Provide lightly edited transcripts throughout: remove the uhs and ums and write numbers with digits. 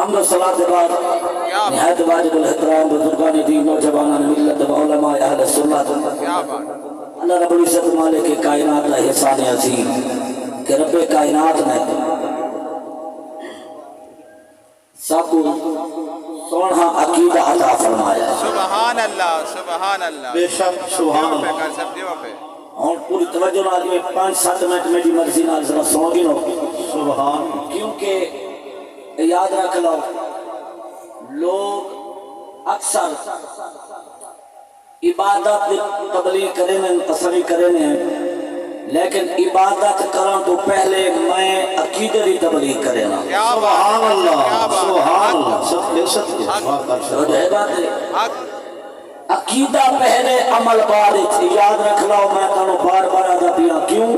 حمد و صلاة کے بعد نہایت واجب الاحترام بزرگان دین نوجوانان ملت و علماء اہل سنت اللہ رب العزت مالک کائنات کا احسان عظیم کہ رب کائنات نے سب کو سونا عقیدہ عطا فرمایا ہے. سبحان اللہ سبحان اللہ بے شک سبحان اللہ. اور پوری توجہ نال میں 5-7 منٹ میری مرضی نال ذرا سن گنو. سبحان. کیونکہ یاد رکھ لو لوگ اکثر عبادت تبلیغ کریں تصریح کریں لیکن عبادت کرن تو پہلے میں عقیدے کی تبلیغ کریں نا. سبحان اللہ سبحان اللہ. سب ہے بات ہے عقیدہ پہلے عمل بعد. یاد رکھ لو میں تانوں بار بار آدھا پیا کیوں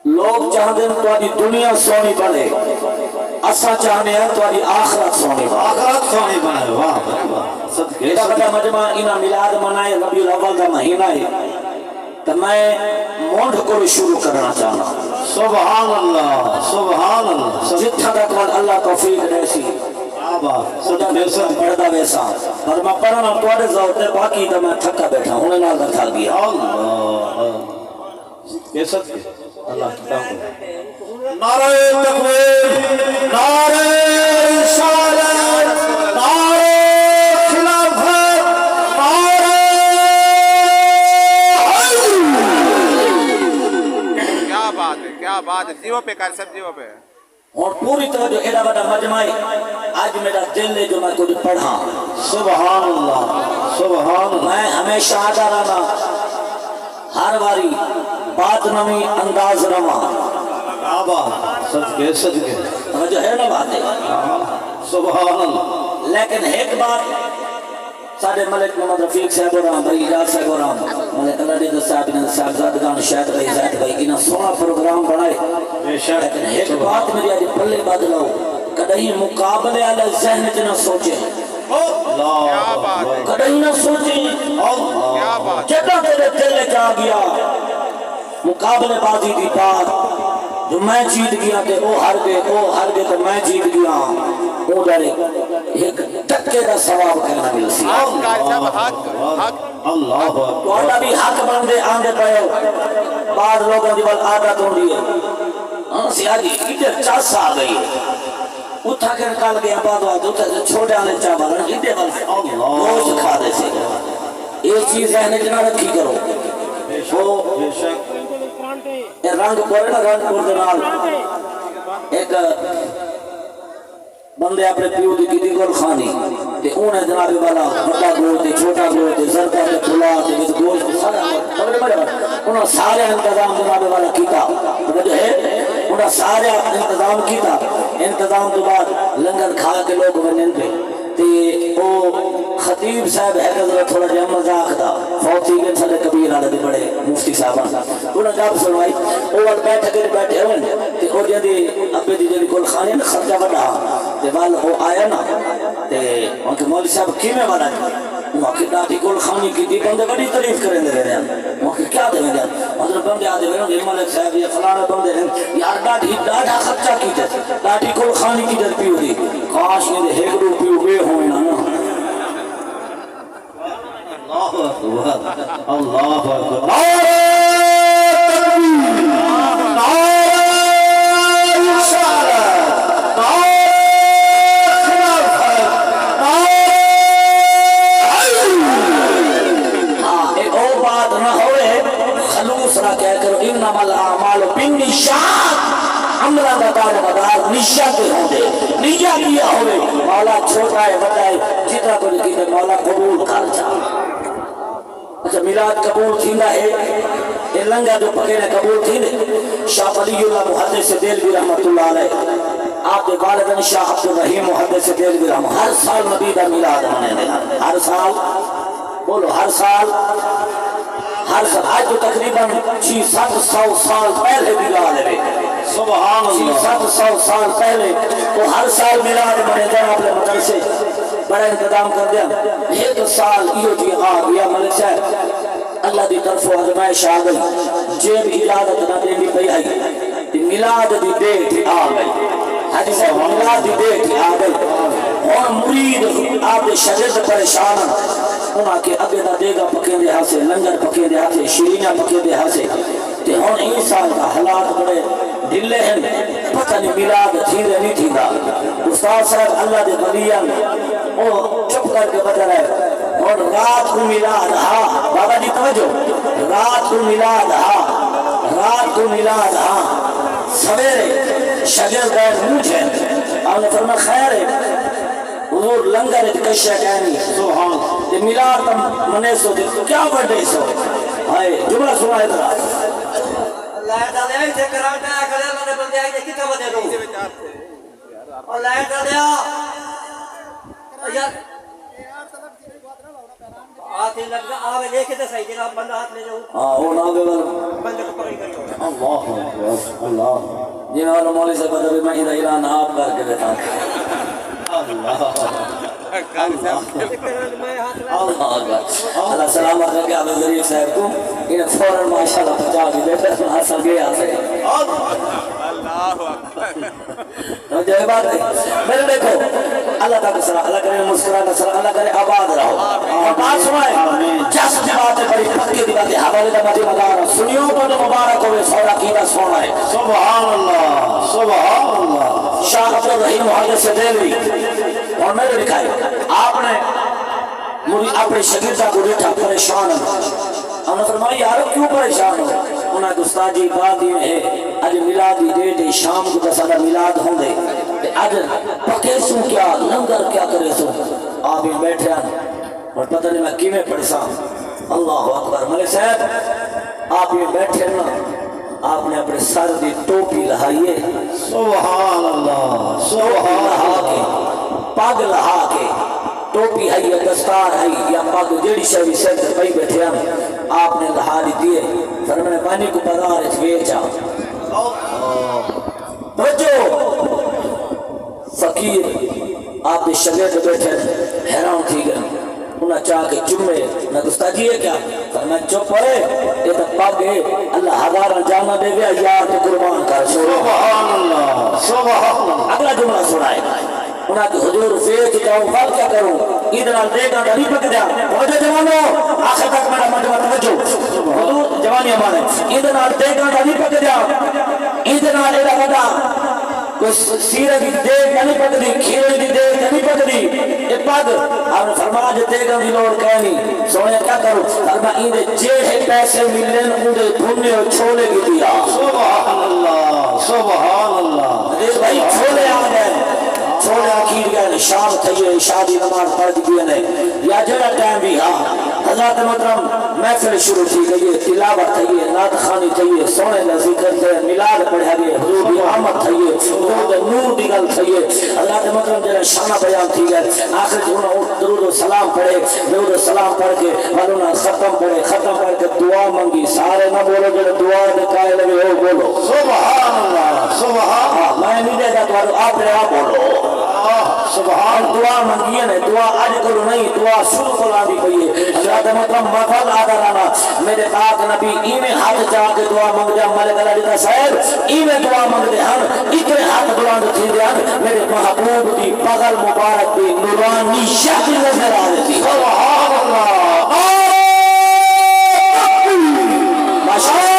لوگ چاہتے ہیں تمہاری دنیا سونی بنے اسا چاہتے ہیں تمہاری آخرت سونی بنے. آخرت سونی بنے. واہ ایڈا بڑا مجمع انہاں میلاد منائے ربیع الاول کا مہینہ ہے تو میں مونڈ کو شروع کرنا چاہنا. سبحان اللہ سبحان اللہ. جتھا تک اللہ توفیق دے سی پڑھدا ویسا پر میں پڑھنا تواڈے ذوق تے باقی تے میں تھکا بیٹھا ہن نال دا تھک گیا. اللہ کیسا اللہ کتاب. نعرہ تکبیر نعرہ رسالت نعرہ خلافت نعرہ. کیا بات ہے کیا بات ہے. جیو پہ کر سب جیو پہ. اور پوری طرح جو ایڈا بڑا مجمع آج میرا دل ہے جو میں کچھ پڑھا. سبحان اللہ سبحان اللہ. میں ہمیشہ آتا رہا ہر باری بات نمی انداز رواں. آبا صدقے صدقے. جو ہے نا بات ہے سبحان اللہ. لیکن ایک بات سارے ملک محمد رفیق صاحب اور بھائی اجاز صاحب اور ملک اللہ صاحب نے صاحبزادگان شاہد بھائی زید بھائی انہاں سونا پروگرام بنائے. لیکن ایک بات میری آج پلے بدلو کدی مقابلے والے ذہن چ نہ سوچے. کدی نہ سوچی جدہ تیرے دل چ آ گیا مقابلے بازی دی بات جو میں جیت گیا تے او ہار گئے تو میں جیت گیا او ڈرے ایک ٹکے دا ثواب کرنا مل سی. اللہ تہاڈا بھی حق بندے آندے پئے بعض لوگوں دی ول عادت ہوندی ہے ہاں سیا جی ادھر چاس آ گئی اٹھا کے نکال گیا بعد ادھر چھوٹے والے چاول ادھر ول گوشت کھا دے سی. ایک چیز ذہن وچ نہ رکھی کرو وہ رنگ پورے نا رنگ پور دے نال ایک بندے اپنے پیو دی کیتی گل خانی تے اونے جناب والا بڑا گوشت تے چھوٹا گوشت تے زردہ تے پھلا تے گوشت سارا انہاں سارے انتظام جناب والا کیتا جو ہے انہاں سارے انتظام کیتا. انتظام تو بعد لنگر کھا کے لوگ ونن پہ تے او خطیب صاحب ہے کہ تھوڑا جہا مذاق دا فوتی کے تھلے کبیر والے بڑے مفتی صاحب انہاں جب سنوائی او ول بیٹھے ہوئے تے او جدی ابے دی جڑی کول خانے نا خرچہ بڑا تے وال او آیا نا تے ان کے مولوی صاحب کیویں بڑا وہ کہ ڈاٹی کول خانی کی بندے بڑی تعریف کریں دے رہے ہیں وہ کہ کیا دے گا حضرت بندے آدے ہوئے ملک صاحب یہ فلانے بندے ہیں یار ڈاٹا خرچہ کیتے ڈاٹی کول خانی کی در پیو دی کاش نے ایک دو پیو ہوئے ہوئے نا اللہ اکبر اللہ اکبر. مولا چھوٹا ہے بڑا ہے جتنا کو لکھی مولا قبول کر جا. اچھا میلاد قبول تھیندا ہے یہ لنگا جو پکے نے قبول تھیندے. شاہ ولی اللہ محدث دہلوی رحمۃ اللہ علیہ آپ کے والدین شاہ عبد الرحیم محدث دہلوی رحمۃ ہر سال نبی دا میلاد مناتے ہیں. ہر سال بولو ہر سال آج تو تقریباً 600-700 سال پہلے میلاد ہے. سبحان اللہ. 600 سال پہلے تو ہر سال میلاد بنے جائے اپنے مدرسے بڑا انتظام کر دیا. ایک سال یہ جی آ گیا ملک صاحب اللہ دی طرف آزمائش آ گئی جیب اجازت نہ دینی پئی آئی میلاد دی ڈیٹ آ گئی حاجی صاحب میلاد دی دیکھ آ گئی اور مرید آپ دے شاگرد پریشان انہاں کے اگے دا دیگا پکے دے ہاسے لنگر پکے دے ہاسے شیرینیاں پکے دے ہاسے تے ہن این سال دا حالات بڑے ڈھلے ہیں پتہ نہیں میلاد تھی دے نہیں تھی دا استاد صاحب اللہ دے ولیاں او چپ کر کے بتا رہے اور رات کو میلاد ہاں بابا جی توجہ رات کو میلاد ہاں رات کو میلاد ہاں سویرے شاگرد غیر موجھ ہے آپ نے فرمایا خیر ہے حضور لنگر کشیا کہنی سبحان یہ میلاد تم منے سو دے کیا بڑھے سو آئے جملہ سنائے ترا اللہ تعالیٰ سے کرام کیا کرے اللہ نے بندے آئی کتنا بدے دو اللہ تعالیٰ یار آتے لگا آوے لے کے دسائی جناب بندہ ہاتھ لے جاؤ وہ نہ بے بندے کو پکڑی کریو اللہ اللہ جنہوں نے مولوی صاحب ادب میں ادھر اعلان آپ کر کے بتا اللہ سلامت رکھے آپ ظریف صاحب کو انہیں فوراں ماشاءاللہ پچا بھی بیٹھے حاصل گیا سے جو ہے بات ہے میرے دیکھو اللہ تعالیٰ صلاح اللہ کرے مسکرانا صلاح اللہ کرے آباد رہو اور بات سنائے جس کی باتیں بڑی پکی دی باتیں حوالے دا مجھے مدارہ سنیوں کو جو مبارک ہوئے سورا قیدہ سونا ہے سبحان اللہ سبحان اللہ شاہ عبدالرحیم محدث سے دلوی اور میں نے لکھا ہے آپ نے مجھے اپنے شگردہ کو دیکھا پریشان ہوں ہم نے فرمایا یارو کیوں پریشان ہو انہاں کہ استاد جی بات یہ ہے آج میلادی ڈیٹ ہے شام کو دسالہ میلاد ہوں دے آج پکے سو کیا لنگر کیا کرے سو آپ یہ بیٹھے ہیں اور پتہ نہیں میں کیویں پڑھسا اللہ اکبر ملک صاحب آپ یہ بیٹھے نا آپ نے اپنے سر دی ٹوپی لہائیے سبحان اللہ ٹوپی لہا کے پاگ لہا کے ٹوپی ہے یا دستار ہے یا پاگ جیڑی شہری سینٹر پہی بیٹھے ہیں آپ نے لہا دی دیئے فرمانے پانی کو بازار اس ویچا توجہ فقیر آپ نے شگرد بیٹھے حیران تھی گئے انہاں چاہ کے چمے میں استاد جی ہے کیا فرمایا چپ ہے یہ تو پاگ ہے اللہ ہزارہ جانا دے گیا یار تو قربان کر سبحان اللہ سبحان اللہ اگلا جملہ سنائے انہاں کہ حضور فیت جاؤں فال کیا کروں ادھر دیکھا تو نہیں پک جا توجہ جوانو آخر تک میرا مجمع توجہ حضور جوانی ہمارے ادھر دیکھا تو نہیں پک جا ادھر ایڈا بڑا کوئی سیرہ کی دیکھ نہیں پک دی کھیرے کی دیکھ نہیں پک دی یہ پگ آپ نے فرمایا جو دیکھا دی لوڑ کہنی سونے کیا کرو فرمایا ایدھے جیڑے پیسے ملن اندھے دھنے اور چھولے کی دیا سبحان اللہ سبحان اللہ دیکھ بھائی چھولے آ گئے چھوڑے آخیر گئے شام تھئیے شادی نماز پڑھ دیئے نے یا جڑا ٹائم بھی ہاں حضرت محترم محفل شروع تھی گئی تلاوت تھئیے نعت خوانی تھئیے سونے کا ذکر تھے میلاد پڑھا گئے حضور کی آمد تھئیے حضور نور دی گل تھئیے حضرت محترم جڑا شانہ بیان تھی گئے آخر جو انہوں درود و سلام پڑھے درود و سلام پڑھ کے انہوں ختم پڑھے ختم پڑھ کے دعا منگی سارے نہ بولو جڑے دعا دکھائے لگے ہو بولو سبحان اللہ سبحان اللہ میں نہیں دے گا تو آپ نے آپ بولو سبحان دعا منگیے نے دعا آج کرو نہیں دعا شروع کو لا دی پئیے حضرت محترم مفاد آدھا لانا میرے پاک نبی ایمیں ہاتھ جا کے دعا منگ جا ملک اللہ جیتا صاحب ایمیں دعا منگ دے ہم اتنے ہاتھ بلاند تھی دے ہم میرے محبوب دی بغل مبارک دی نورانی شکل نظر آ دیتی سبحان اللہ ماشاءاللہ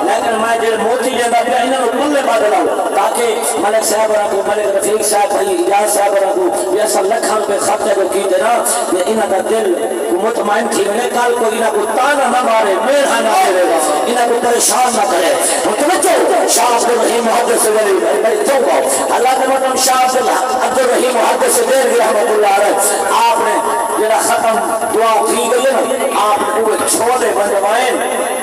لیکن میں جو موتی جاتا بھی انہوں نے کلے بادل آؤ تاکہ ملک صاحب رکھو ملک رفیق صاحب بھائی اجاز صاحب رکھو یہ سا لکھان پہ خطے کو کی دینا کہ انہوں کا دل مطمئن تھی میں کال کو انہوں کو تانا نہ مارے میرا نہ کرے گا انہوں کو پریشان نہ کرے متوجہ شاہ عبدالرحیم محدث سے ولی بڑی توقع اللہ کے مطلب شاہ عبدالرحیم محدث سے دیر گیا رحمت اللہ علیہ آپ نے جڑا ختم دعا کی گئی نا آپ نے پورے چھوڑے بندوائیں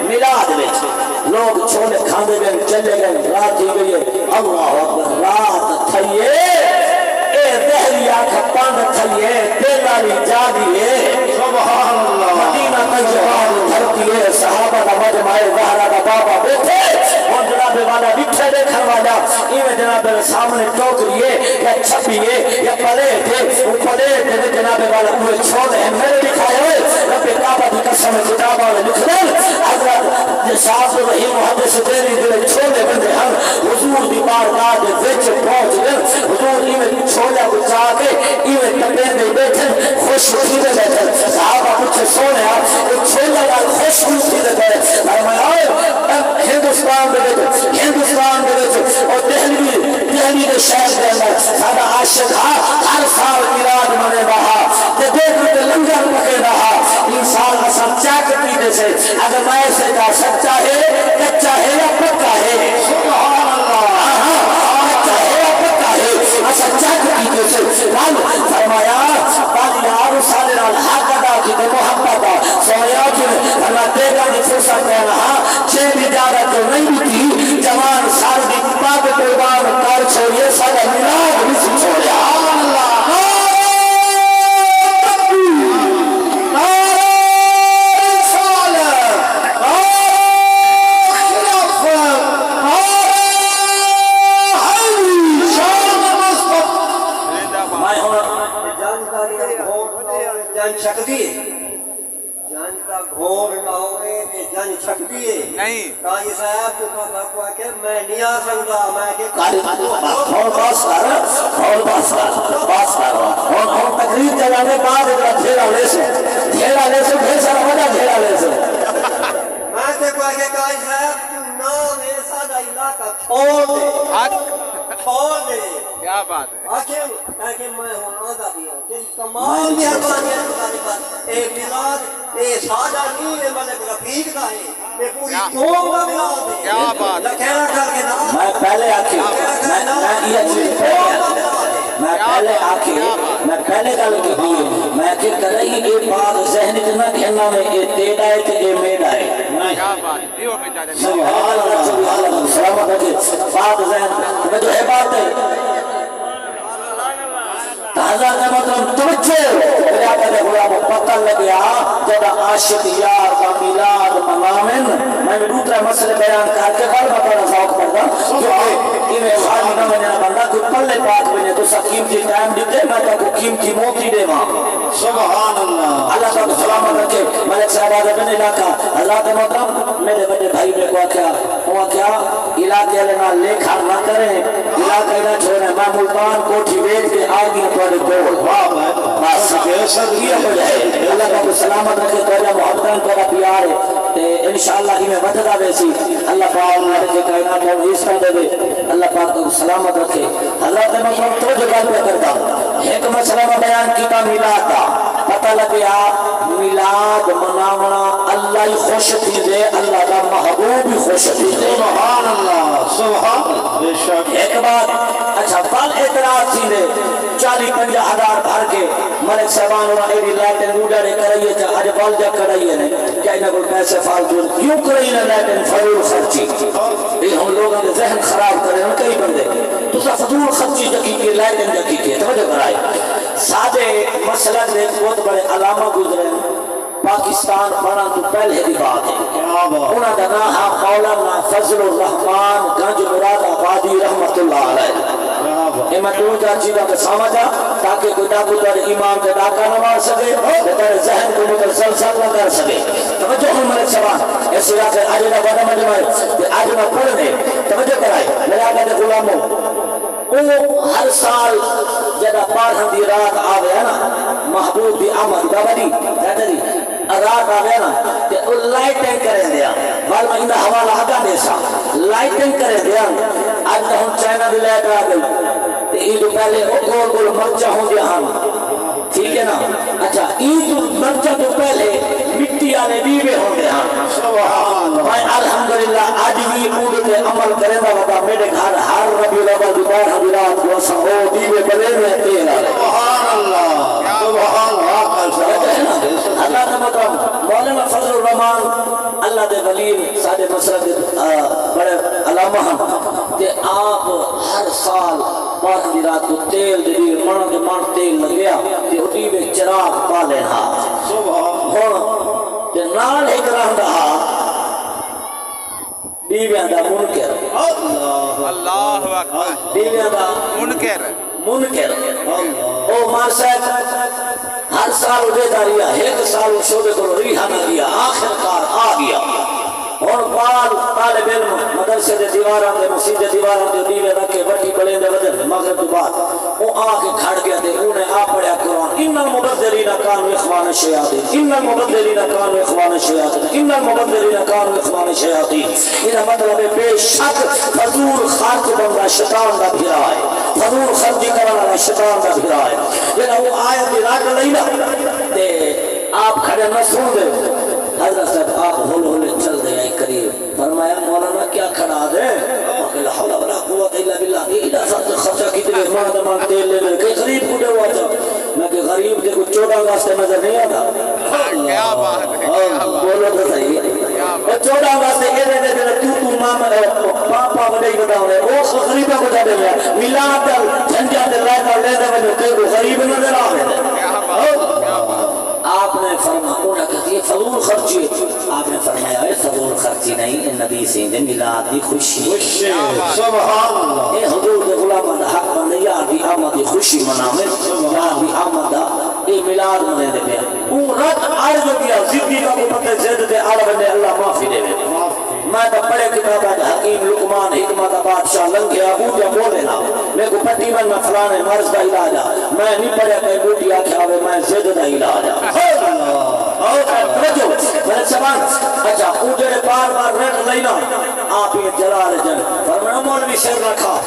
میلاد وچ لوگ چھوڑے کھاندے گئے چلے گئے رات ہی گئی اللہ اکبر رات تھئیے اے دہلی آنکھ پاند تھئیے دیلالی جاگیے سبحان اللہ مدینہ تجوان دھرتی ہے صحابہ کا مجمع زہرا کا بابا بیٹھے اور جناب والا بٹھے دیکھن والا ایویں جناب سامنے ٹوکریے یا چھپیے یا پلیٹے وہ پلیٹے جناب والا پورے چھوڑے ہیں میرے لکھائے ہوئے رب کعبہ کی قسم کتاب والے لکھ دیں جان کا گھوڑ نہ ہوئے کہ جان چھٹی ہے نہیں قاضی صاحب کو کہا کہ میں نہیں آ سکتا میں کہ اور باس کر اور تقریر چلانے بعد ڈھیرا لے سے ڈھیر سارا مزہ ڈھیرا لے سے میں تے کہا کہ قاضی صاحب تو نام ہے سادہ علاقہ چھوڑ دے کیا بات ہے آخر کہ میں ہوں آدھا بھی ہوں تیری تمام مہربانی ہے تمہاری بات اے میلاد اے سادہ نہیں ہے ملک رفیق کا ہے اے پوری قوم کا میلاد ہے کیا بات ہے لکھیرا کر کے نام میں پہلے آکھی میں پہلے گل کی میں کہ کرئی یہ بات ذہن چ نہ کہنا میں یہ تیرا ہے کہ یہ میرا ہے کیا بات ہے جیو پہ چاہتے ہیں سبحان اللہ سلامت ہے بات ذہن میں جو ہے بات ہے حضرت مطلب توجہ میرے آقا دے غلام پتہ لگیا جب عاشق یار کا میلاد منامن میں دوسرا مسئلہ بیان کر کے بڑا بڑا ذوق کرتا کیونکہ یہ خالی نہ بننا بندہ کوئی پلے پاک بنے تو سکیم کی ٹائم دیتے میں تو قیمتی موتی دے ماں سبحان اللہ اللہ کا سلامت رکھے ملک صاحب آدھے بن علاقہ حضرت مطلب میرے بڑے بھائی میں کو کیا علاقے لینا لے کھار نہ کریں علاقے نہ چھوڑیں میں ملتان کوٹھی بیچ کے آگے پڑے گول بس یہ ہو جائے اللہ کا سلامت رکھے تو محبتان کو پیار ہے انشاءاللہ ہی میں وجدہ ویسی اللہ پاک اللہ کے کائنات میں عیسیٰ دے دے اللہ پاک کو سلامت رکھے حضرت مطلب تو جگہ پہ کرتا ایک مسئلہ میں بیان کیتا میلاد کا پتہ لگیا میلاد مناونا اللہ ہی خوش تھی دے اللہ کا محبوب ہی خوش تھی دے سبحان اللہ سبحان اللہ بے شک ایک بات اچھا پل اعتراض تھی دے 40-50 ہزار بھر کے ملک صاحبان اور ایڈی لائٹن گوڑے کرائیے چاہ اج بال جا کرائیے نہیں کیا انہیں کوئی پیسے فالتو کیوں کرائیے نہ لائٹن فضول خرچی یہ ہم لوگوں نے ذہن خراب کرے ہیں کئی بندے تو سا فضول خرچی جکی کی لائٹن جکی کی توجہ کرائے سادے مسئلہ نے بہت بڑے علامہ گزرے پاکستان بنا تو پہلے دی بات ہے انہاں دا نام ہے مولانا فضل الرحمان گنج مراد آبادی رحمت اللہ علیہ یہ میں دور جا چیزوں کے سامجھا تاکہ کوئی ڈاکو تیرے ایمان کے ڈاکہ نہ مار سکے تیرے ذہن کو متسلسل نہ کر سکے توجہ ہوں ملک سبان اس علاقے آج نہ بڑا مجمع آج نہ پڑھنے توجہ کرائے میرے آقا دے غلاموں وہ ہر سال جدہ پارہاں دی رات آوے نا محبوب دی آمد بابا کہتے دی رات آوے نا کہ وہ لائٹیں کریں دیا بال میں اندہ حوالہ آگا دے سا لائٹیں کریں دیا آج تو ہم چائنہ دی لائٹ آ گئی تو عید پہلے وہ گول گول مرچہ ہوں دیا ہم ٹھیک ہے نا اچھا عید مرچہ تو پہلے مٹی آنے دیوے ہوں دیا میں الحمدللہ آج بھی عود کے عمل کریں دا بتا میرے گھر ہر ربی الاول دوبار حضرات کو سہو دیوے بلے میں تیل آلے سبحان اللہ سبحان اللہ اللہ نے مطلب مولانا فضل الرحمان اللہ دے ولیم سادے مسرد بڑے علامہ ہم کہ آپ ہر سال پاک دی رات کو تیل دے دیئے من تیل لگیا کہ اٹھی میں چراغ پالے ہاں ہون کہ نال ایک رہن رہا بیویاں دا منکر اللہ اکبر بیویاں دا منکر او مار صاحب ہر سال اٹھے داریا ایک سال وہ شعبے کو ریحہ نہ دیا آخر کار آ گیا اور بال طالب علم مدرسے دے دیواراں دے مسجد دے دیواراں دے دیوے رکھے بٹی بلے دے وجہ مغرب تو بعد وہ آ کے کھڑ گیا تے انہیں آ پڑھیا قرآن ان المبذرین کانوا اخوان الشیاطین ان المبذرین کانوا اخوان الشیاطین ان المبذرین کانوا اخوان الشیاطین یہ مطلب ہے بے شک فضول خرچ بندہ شیطان دا بھیرا ہے فضول خرچ کرنے والا شیطان دا بھیرا ہے یہ وہ آیت دی رات نہیں نا تے آپ کھڑے نہ سن دے حضرت صاحب آپ ہول ہولے چل دے آئی قریب فرمایا مولانا کیا کھڑا دے لا حول ولا قوت الا باللہ یہ ادھا ساتھ خرچہ کتنے مان تیل لے لے کہ غریب کھڑے ہوا تھا میں کہ غریب کے کچھ 14 واسطے نظر نہیں آتا کیا بات ہے بولو تو صحیح 14 واسطے یہ دے دے تو ماما پاپا بڑے بتاؤ رہے وہ غریبہ کو جا دے گیا ملاد جھنجا دے لائے کر لے دے بنے کہ غریب نظر آ رہے آپ نے فرمایا انہوں نے یہ فضول خرچی آپ نے فرمایا ہے فضول خرچی نہیں یہ نبی سے دن میلاد دی خوشی سبحان اللہ اے حضور دے غلامہ دا حق بندے یا بھی آمد خوشی منامے یا بھی آمد یہ میلاد منے دے پیا اون رات آر جو کیا زدی کا کو پتہ زد تے آر بندے اللہ معافی دے میں تو پڑھے کتاب حکیم لقمان حکمت بادشاہ لنگے ابو جا بولے نا میں کو پٹی بن فلانے مرض دا علاج میں نہیں پڑھے کہ بوٹی آکھیا ہوئے میں زد دا علاج میرے سبان اچھا او جڑے بار بار ریٹ لینا آپ یہ جلال جن فرمایا مولوی سر رکھا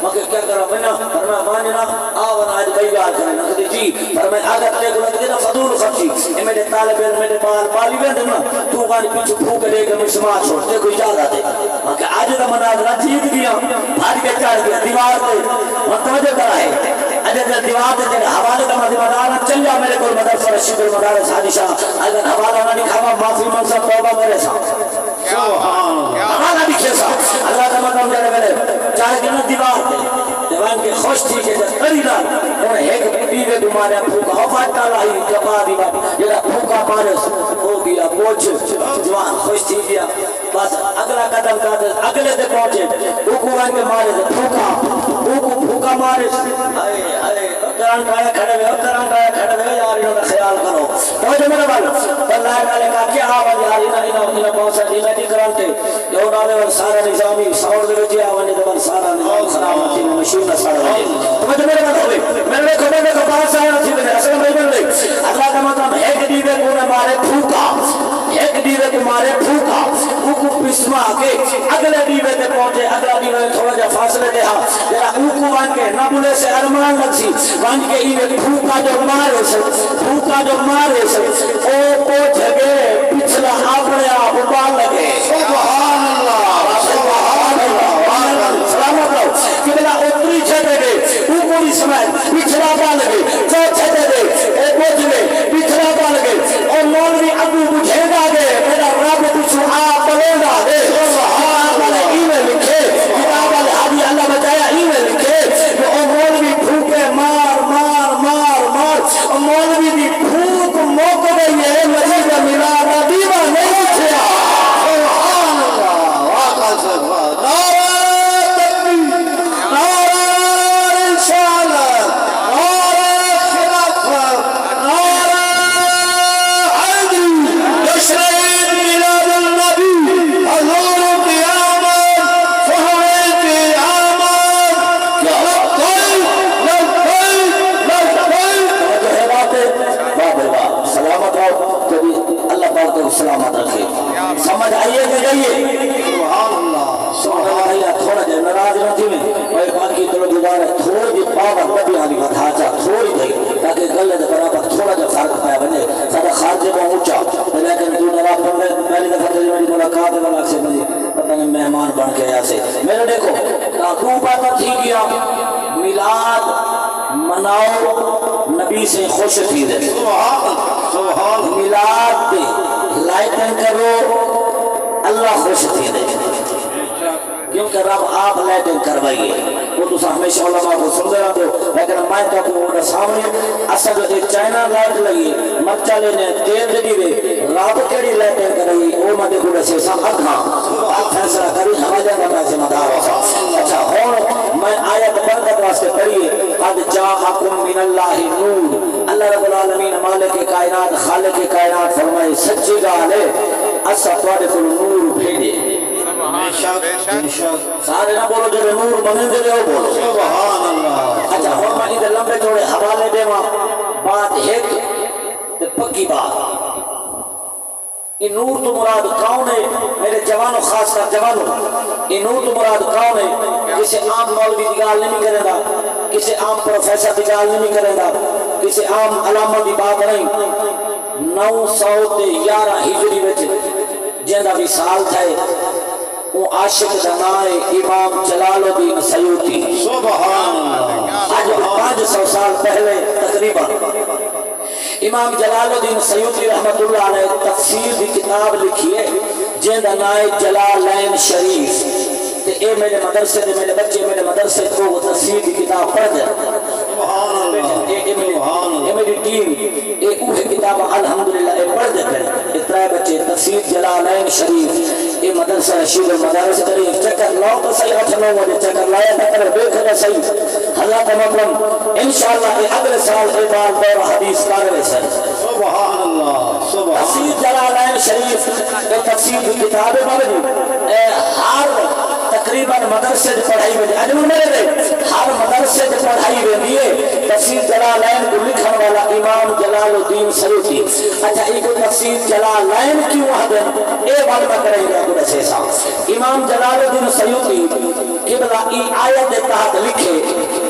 مگر کیا کرا میں فرمایا ماننا آون آج بیگار کرنے نقدی جی فرمایا اگر تے کو لگے نا فضول خرچی اے میرے طالب علم میرے بال پالی ویند نا تو گانی پیچھے پھوک دے کے مسما چھوڑ تے کوئی اجازت ہے مگر آج دا مناظرہ جیت گیا بھاج کے چڑھ گیا دیوار تے متوجہ کرا ہے اجے دیوار تے حوالے دا مدار چل جا میرے کول مدرسہ رشید المدارس حاجی شاہ اگر حوالہ نہ دکھاوا معافی منصب توبہ میرے ساتھ حوالہ دکھے سا اللہ کا مقام جڑے میرے چاہے کہ دیوار دیوان کے خوش تھی کہ قریدا اور ایک بیوے بیمارے پھوکا وفات لائی کبا دیوا جڑا پھوکا مارے ہو گیا بوجھ جوان خوش تھی گیا بس اگلا قدم کا اگلے تے پہنچے حکومت کے مارے پھوکا مارے ہائے ہائے کران کا کھڑے ہوئے یار انہوں کا خیال کرو تو میرے بال اللہ تعالی کا کیا آواز یار انہوں پہنچا دی میں کران تے جو نالے ور سارا نظامی ساؤنڈ دے وچ آونے تے سارا نظام سلامتی میں مشین نہ سارا تو میرے بال ہوئے میرے کھڑے میں کو پاس آیا تھی میں اصل میں بن لے اللہ کا مطلب ایک دیوے کو نے مارے پھوکا ایک دیوے کو مارے پھوکا کو پسما کے اگلے دیوے تے پہنچے اگلا دیوے تھوڑا جا فاصلے دے ہا ذرا کو وان کے نہ بولے سے ارمان لگسی وان کے ایویں پھوکا جو مارے سے او کو جگہ پچھلا اپنے آپ پال لگے سبحان اللہ سبحان اللہ سلامت رہو کہ بلا اتری چھتے دے او کوئی سمجھ پچھلا پال لگے جو چھتے دے اے پوچھ لے پچھلا پال لگے اور مولوی ابو بجھے گا دے میرا رب پچھو آپ بلے گا دے سبحان اللہ ایویں لکھے کتاب والے حدیث اللہ بچایا ایویں لکھے کہ او مولوی پھوکے مار مولوی دی پھوک موک گئی ہے مجھے کا ملا دیوہ نہیں چھیا سبحان اللہ واقع سبحان نعرہ تکبیر نعرہ رسالت نعرہ خلافت نعرہ حیدری جشن میلاد النبی حضور قیامت فہر قیامت کیا سلامت رہو کبھی اللہ پاک کو سلامت رکھے سمجھ آئیے کہ جائیے سبحان اللہ سبحان اللہ تھوڑا جائے نراض نہ تھی میں اور باقی طرح گزارے تھوڑی جی پاور نبی آنی بات آچا تھوڑی جائے تاکہ گلے دے برابر تھوڑا جا فرق پایا بنے سادہ خارجے میں اونچا لیکن تو نراض پڑھ رہے پہلی دفعہ تجھے میری ملاقات والا سے مجھے پتہ نہیں مہمان بن کے آیا سے میرے دیکھو تاکوں پاتا تھی گیا میلاد مناؤ نبی سے خوش تھی دے سبحان میلاد پہ لائٹن کرو اللہ خوش تھی دے کیونکہ رب آپ لائٹن کروائیے وہ تو ہمیشہ علماء کو سن رہا دو لیکن میں تو سامنے اصل ایک چائنا لائٹ لگی مرچہ لینے تیل دی وے رب کیڑی لائٹن کرائی او مدے کو سے سب ادھا آپ فیصلہ کری ہمارے نام ذمہ دار ہو اچھا ہوں میں آیت برکت واسطے پڑھیے قد جاءکم من اللہ نور اللہ رب العالمین مالک کائنات خالق کائنات فرمائے سچی گل ہے اسا تواڈے کول نور بھیجے سارے نہ بولو جو نور بنے دے وہ بولو سبحان اللہ اچھا ہوں میں ادھر لمبے چوڑے حوالے دے بات ایک تے پکی بات یہ نور تو مراد کون ہے میرے جوانوں خاص کر جوانوں یہ نور تو مراد کون ہے کسی عام مولوی کی گال نہیں کرے گا کسی عام پروفیسر کی گال نہیں کرے گا کسی عام علامہ کی بات نہیں 911 ہجری وچ جندا وصال تھے وہ عاشق دا نام ہے امام جلال الدین سیوطی سبحان اللہ آج 500 سال پہلے تقریبا امام جلال الدین سیوطی رحمت اللہ علیہ تفسیر دی کتاب لکھی ہے جن دا نام ہے جلالین شریف تے اے میرے مدرسے دے میرے بچے میرے مدرسے کو وہ تفسیر دی کتاب پڑھ دے سبحان اللہ اے میری ٹیم ایک اوہ کتاب الحمدللہ اے پڑھ دے پھر اترائے بچے تفسیر جلالین شریف اے مدرسہ رشید المدارس کرے چکر لاؤ تو صحیح 8-9 بجے چکر لایا تھا کرے دیکھنا صحیح حضرت مکرم انشاءاللہ اگلے سال بار دور حدیث کارے سے سبحان اللہ سبحان تفسیر جلالین شریف تفسیر کی کتاب موجود ہر تقریباً مدرسے سے پڑھائی ہوئی اجمل میرے دے ہر مدرسے سے پڑھائی ہوئی ہے تفسیر جلالین کو لکھن والا امام جلال الدین سیوطی اچھا ایک تفسیر جلالین کیوں ہے اے بات نہ کرے گا کوئی سے صاحب امام جلال الدین سیوطی قبلہ ای آیت تحت لکھے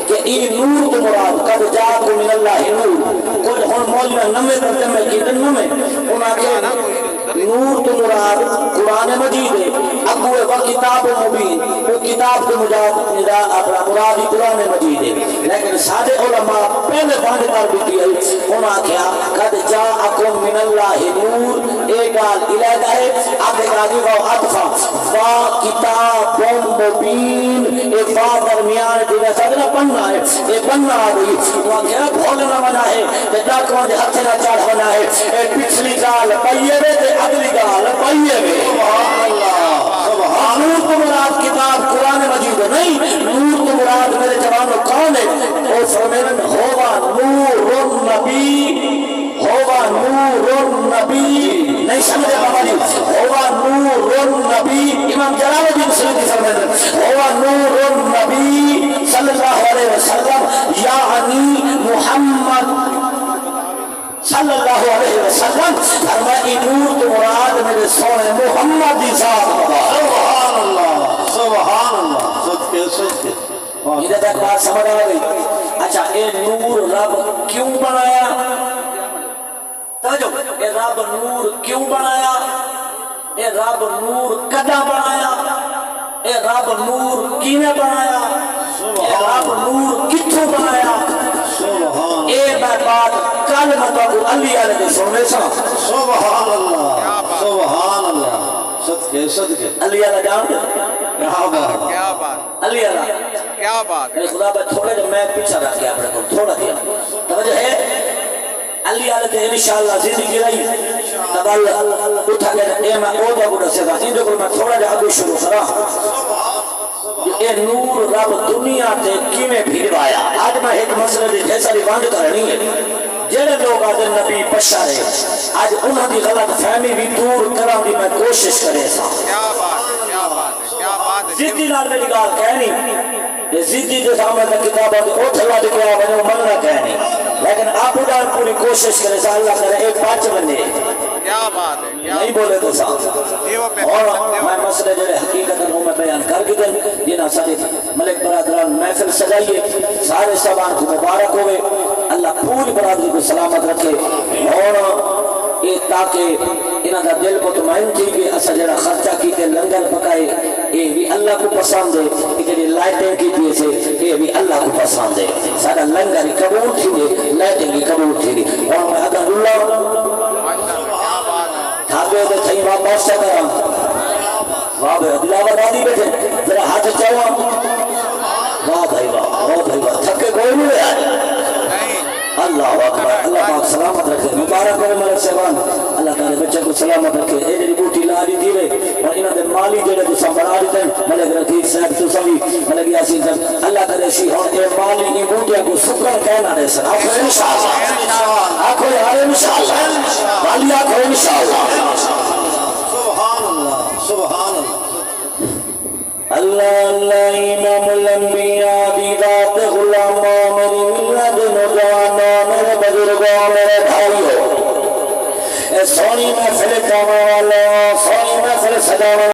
کہ ای نور تو مراد قد جاءکم من اللہ نور کچھ ہن مولانا نمے ترجمے کی نمے انہاں کے نور تو مراد قرآن مجید ہے ابو و کتاب مبین وہ کتاب کے مجاد اپنا مراد قرآن مجید ہے لیکن سارے علماء پہلے باندھ کر بیٹھی ہے انہاں کیا قد جاءکم من اللہ نور ایک گال علیحدہ ہے آگے گالی و عطفہ و کتاب مبین ایک بات درمیان جو سجنا پڑھنا ہے ایک پڑھنا آگئی وہاں کیا بھولنا بنا ہے بیٹا کون دے ہتھے نہ چاڑ ہونا ہے ایک پچھلی گال پائیے وے تے اگلی گال پائیے وے سبحان اللہ سبحان نور تو مراد کتاب قرآن مجید نہیں نور تو مراد میرے جوانوں کون ہے او فرمیرن ہوا نور النبی ہوا نور النبی نہیں سمجھے بابا جی ہوا نور النبی امام جلال الدین سیوطی فرمیرن ہوا نور النبی صلی اللہ علیہ وسلم یعنی محمد صلی اللہ علیہ وسلم فرمائی نور تو مراد میرے سونے محمد ذات سبحان اللہ سبحان اللہ صدقے صدقے ادھر تک بات سمجھ آ گئی اچھا اے نور رب کیوں بنایا توجہ اے رب نور کیوں بنایا اے رب نور کدا بنایا اے رب نور کینے بنایا اے رب نور کتھوں بنایا سبحان اے بات کل مطلب علی علیہ کے سننے سا سبحان اللہ سبحان اللہ صدقے صدقے علی علیہ جان کیا بات کیا بات علی علیہ کیا بات میرے خدا بات تھوڑے جو میں پیچھا رکھ گیا اپنے کو تھوڑا دیا توجہ ہے علی علیہ تے انشاءاللہ زندگی رہی تبال اٹھا کے اے میں او دا گوڑا سے دا ان جو میں تھوڑا جا آگے شروع کرا اے نور رب دنیا تے کیویں بھیڑوایا آج میں ایک مسئلے دی جیسا بھی باندھ کرنی ہے جڑے لوگ آج نبی بشر ہے آج انہاں دی غلط فہمی بھی دور کرن دی میں کوشش کرے سا کیا بات ہے کیا بات ہے کیا بات ہے زدی نال میری گال کہنی یہ زدی جو سامنے تک کتاب آگے او تھلا دکھایا میں نے مننا کہنی لیکن آپ اڈان پوری کوشش کرے سا اللہ کرے ایک پانچ بندے کیا بات ہے کیا نہیں بولے تو صاحب دیو پہ اور میں مسئلے جڑے حقیقت ہوں میں بیان کر کے دیں جنہاں سارے ملک برادران محفل سجائیے سارے سبان کو مبارک ہوئے اللہ پوری برادری کو سلامت رکھے اور یہ تاکہ انہاں دا دل کو تمائن تھی کہ اسا جڑا خرچہ کیتے لنگر پکائے یہ بھی اللہ کو پسند ہے کہ جڑی لائٹیں کی دیئے سے یہ بھی اللہ کو پسند ہے سارا لنگر قبول تھی دے لائٹیں کی قبول تھی دے اور میں اگر اللہ تھاکے دے تھئی واپس سے کرام واہ بھائی دلاوہ دادی بیٹھے ذرا ہاتھ چاہوا واہ بھائی واہ تھکے کوئی نہیں ہے اللہ اکبر اللہ پاک سلامت رکھے مبارک ہوئے ملک صاحبان اللہ تعالی بچے کو سلامت رکھے اے جڑی بوٹی لا دی دیوے اور انہاں دے مالی جڑے تو بنا دیتے ملک رفیق صاحب تو سبھی ملک یاسین صاحب اللہ کرے سی ہن اے مالی کی بوٹیاں کو شکر کہنا دے سر آپ انشاءاللہ آکھو یار انشاءاللہ والی آکھو انشاءاللہ سبحان اللہ سبحان اللہ اللہ اللہ امام الانبیاء دی ذات غلامہ میری ملت نوجوانہ میرے بزرگوں میرے بھائیوں اے سونی محفل جانا والا سونی محفل سجانا